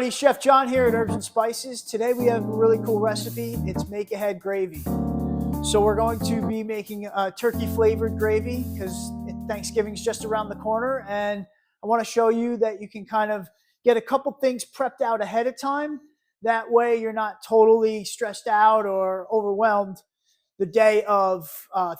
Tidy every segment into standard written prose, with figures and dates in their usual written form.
Chef John here at Urbs and Spices. Today we have a really cool recipe. It's make ahead gravy. So we're going to be making a turkey flavored gravy because Thanksgiving's just around the corner, and I want to show you that you can kind of get a couple things prepped out ahead of time. That way you're not totally stressed out or overwhelmed the day of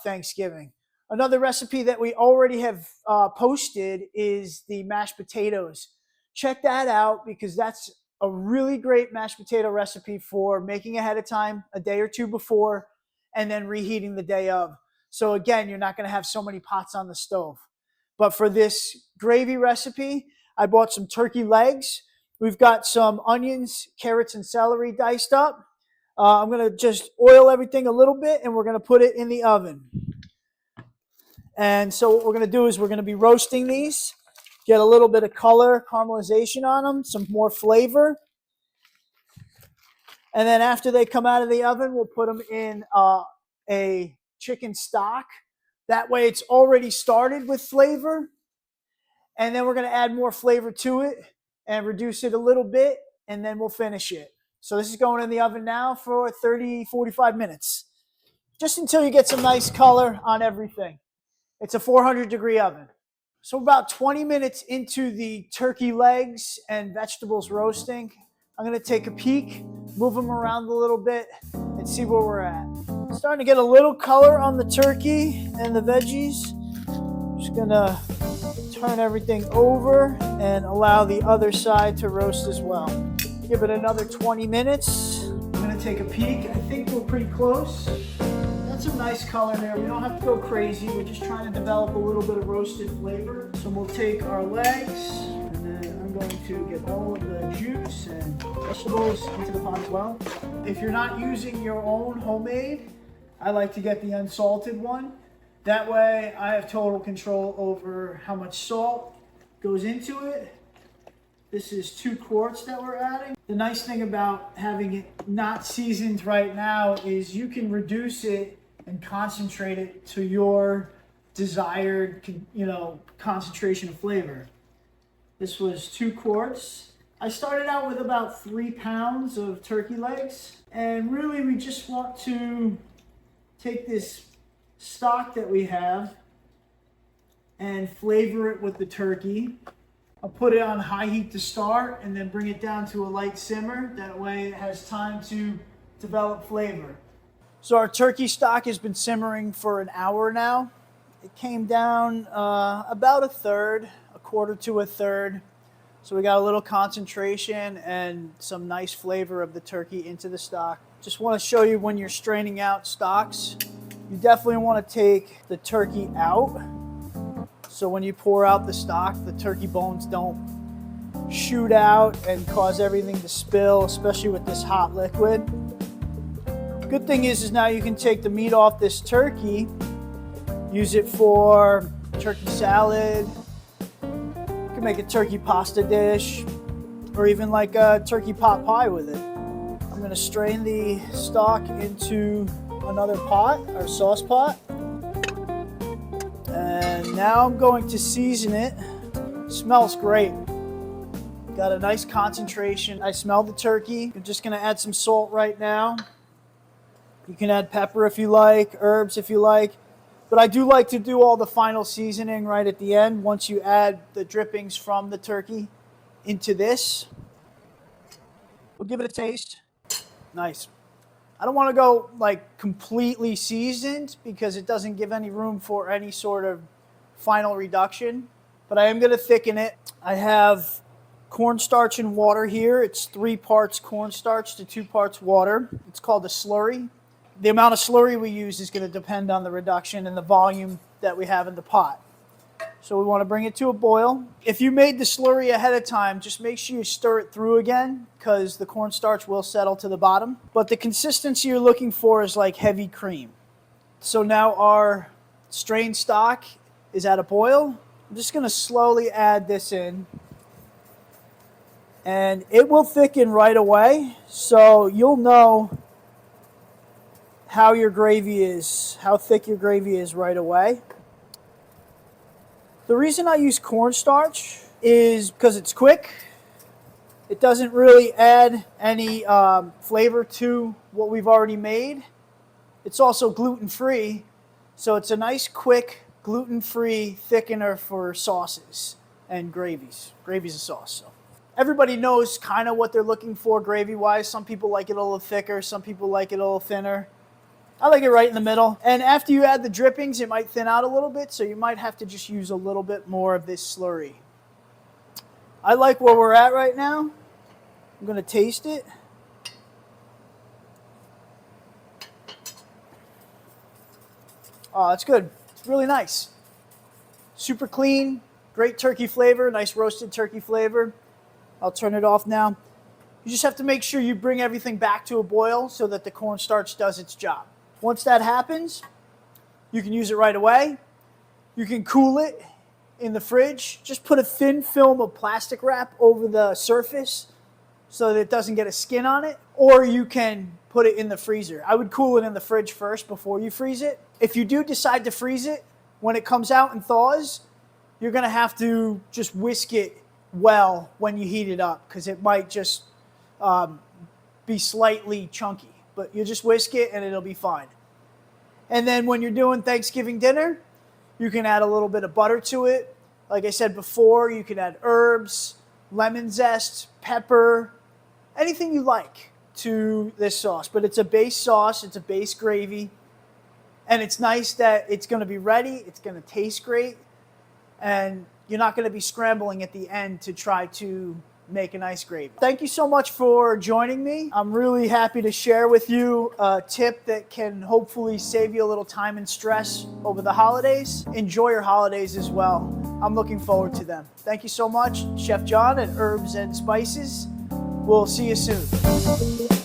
Thanksgiving. Another recipe that we already have posted is the mashed potatoes. Check that out because that's a really great mashed potato recipe for making ahead of time, a day or two before, and then reheating the day of. So again, you're not going to have so many pots on the stove. But for this gravy recipe, I bought some turkey legs. We've got some onions, carrots, and celery diced up. I'm going to just oil everything a little bit, and we're going to put it in the oven. And so what we're going to do is we're going to be roasting these. Get a little bit of color, caramelization on them, some more flavor. And then after they come out of the oven, we'll put them in a chicken stock. That way it's already started with flavor. And then we're going to add more flavor to it and reduce it a little bit, and then we'll finish it. So this is going in the oven now for 30, 45 minutes, just until you get some nice color on everything. It's a 400-degree oven. So about 20 minutes into the turkey legs and vegetables roasting, I'm going to take a peek, move them around a little bit, and see where we're at. Starting to get a little color on the turkey and the veggies. Just going to turn everything over and allow the other side to roast as well. Give it another 20 minutes. I'm going to take a peek. I think we're pretty close. Some nice color there. We don't have to go crazy. We're just trying to develop a little bit of roasted flavor. So we'll take our legs, and then I'm going to get all of the juice and vegetables into the pot as well. If you're not using your own homemade, I like to get the unsalted one. That way I have total control over how much salt goes into it. This is 2 quarts that we're adding. The nice thing about having it not seasoned right now is you can reduce it and concentrate it to your desired, concentration of flavor. This was 2 quarts. I started out with about 3 pounds of turkey legs, and really we just want to take this stock that we have and flavor it with the turkey. I'll put it on high heat to start and then bring it down to a light simmer. That way it has time to develop flavor. So our turkey stock has been simmering for an hour now. It came down about a quarter to a third. So we got a little concentration and some nice flavor of the turkey into the stock. Just want to show you when you're straining out stocks, you definitely want to take the turkey out. So when you pour out the stock, the turkey bones don't shoot out and cause everything to spill, especially with this hot liquid. Good thing is now you can take the meat off this turkey, use it for turkey salad. You can make a turkey pasta dish, or even like a turkey pot pie with it. I'm going to strain the stock into another pot, or sauce pot. And now I'm going to season it. Smells great. Got a nice concentration. I smell the turkey. I'm just going to add some salt right now. You can add pepper if you like, herbs if you like. But I do like to do all the final seasoning right at the end once you add the drippings from the turkey into this. We'll give it a taste. Nice. I don't want to go like completely seasoned because it doesn't give any room for any sort of final reduction. But I am going to thicken it. I have cornstarch and water here. It's 3 parts cornstarch to 2 parts water. It's called a slurry. The amount of slurry we use is going to depend on the reduction and the volume that we have in the pot. So we want to bring it to a boil. If you made the slurry ahead of time, just make sure you stir it through again because the cornstarch will settle to the bottom. But the consistency you're looking for is like heavy cream. So now our strained stock is at a boil. I'm just going to slowly add this in. And it will thicken right away, so you'll know how your gravy is, how thick your gravy is right away. The reason I use cornstarch is because it's quick, It doesn't really add any flavor to what we've already made. It's also gluten-free, so it's a nice, quick, gluten-free thickener for sauces and gravies. Gravy's a sauce. So everybody knows kind of what they're looking for gravy-wise. Some people like it a little thicker. Some people like it a little thinner. I like it right in the middle. And after you add the drippings, it might thin out a little bit, so you might have to just use a little bit more of this slurry. I like where we're at right now. I'm going to taste it. Oh, it's good. It's really nice. Super clean, great turkey flavor, nice roasted turkey flavor. I'll turn it off now. You just have to make sure you bring everything back to a boil so that the cornstarch does its job. Once that happens, you can use it right away. You can cool it in the fridge. Just put a thin film of plastic wrap over the surface so that it doesn't get a skin on it. Or you can put it in the freezer. I would cool it in the fridge first before you freeze it. If you do decide to freeze it, when it comes out and thaws, you're going to have to just whisk it well when you heat it up because it might just be slightly chunky. But you just whisk it and it'll be fine. And then when you're doing Thanksgiving dinner, you can add a little bit of butter to it. Like I said before, you can add herbs, lemon zest, pepper, anything you like to this sauce. But it's a base sauce, it's a base gravy. And it's nice that it's going to be ready, it's going to taste great, and you're not going to be scrambling at the end to try to make a nice gravy. Thank you so much for joining me. I'm really happy to share with you a tip that can hopefully save you a little time and stress over the holidays. Enjoy your holidays as well. I'm looking forward to them. Thank you so much, Chef John at Urbs and Spices. We'll see you soon.